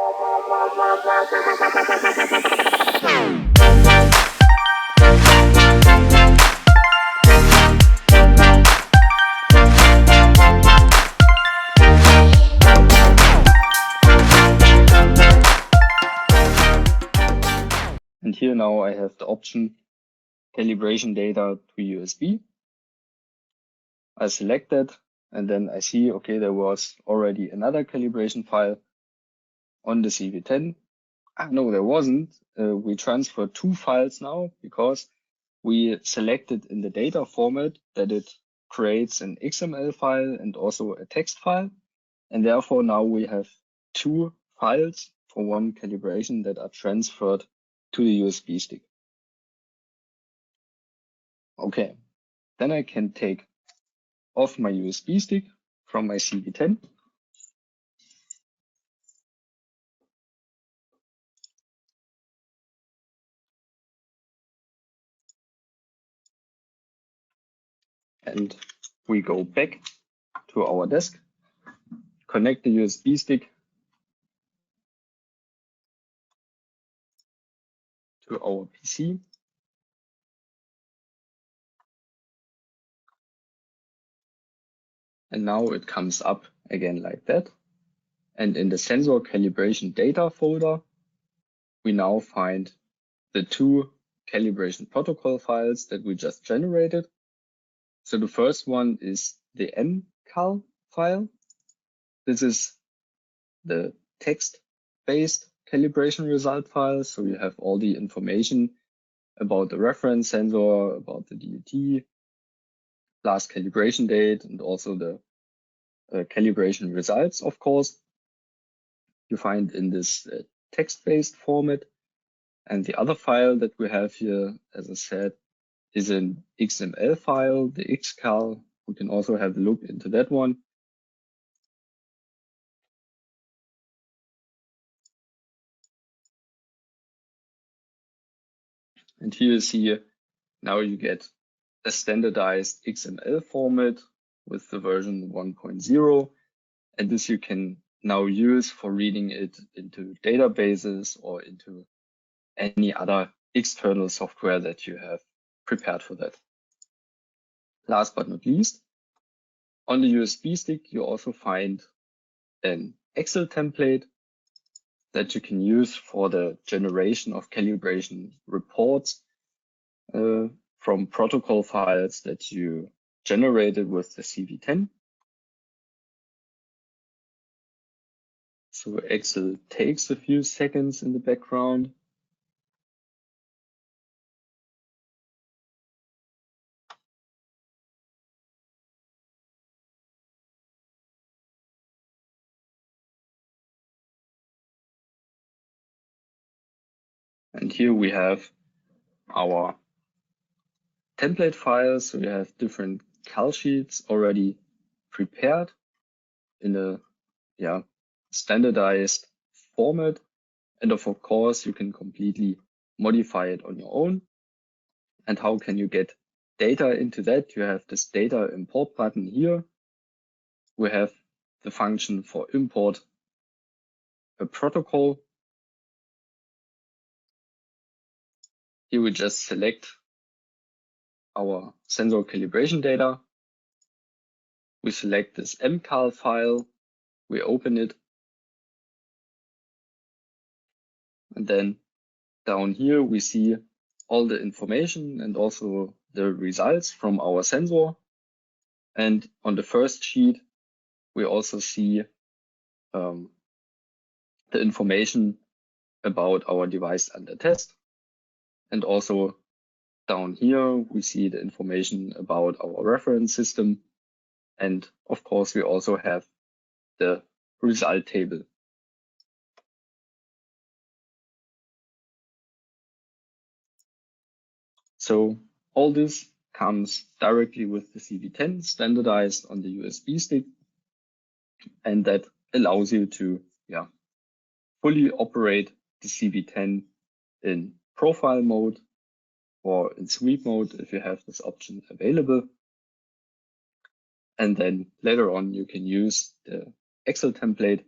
And here now I have the option calibration data to USB. I select that, and then I see, okay, there was already another calibration file on the CV-10. No, there wasn't. We transferred two files now because we selected in the data format that it creates an XML file and also a text file. And therefore now we have two files for one calibration that are transferred to the USB stick. Okay, then I can take off my USB stick from my CV-10. And we go back to our desk, connect the USB stick to our PC. And now it comes up again like that. And in the sensor calibration data folder, we now find the two calibration protocol files that we just generated. So the first one is the mcal file. This is the text-based calibration result file. So you have all the information about the reference sensor, about the DUT, last calibration date, and also the calibration results, of course. You find in this text-based format. And the other file that we have here, as I said, is an XML file, the xcal. We can also have a look into that one. And here you see, now you get a standardized XML format with the version 1.0. And this you can now use for reading it into databases or into any other external software that you have prepared for that. Last but not least, on the USB stick, you also find an Excel template that you can use for the generation of calibration reports from protocol files that you generated with the CV-10. So Excel takes a few seconds in the background. And here we have our template files. So we have different cal sheets already prepared in a standardized format. And of course, you can completely modify it on your own. And how can you get data into that? You have this data import button here. We have the function for import a protocol. Here we just select our sensor calibration data. We select this mcal file. We open it. And then down here, we see all the information and also the results from our sensor. And on the first sheet, we also see the information about our device under test. And also down here, we see the information about our reference system. And of course, we also have the result table. So all this comes directly with the CV-10 standardized on the USB stick. And that allows you to fully operate the CV-10 in profile mode or in sweep mode if you have this option available. And then later on, you can use the Excel template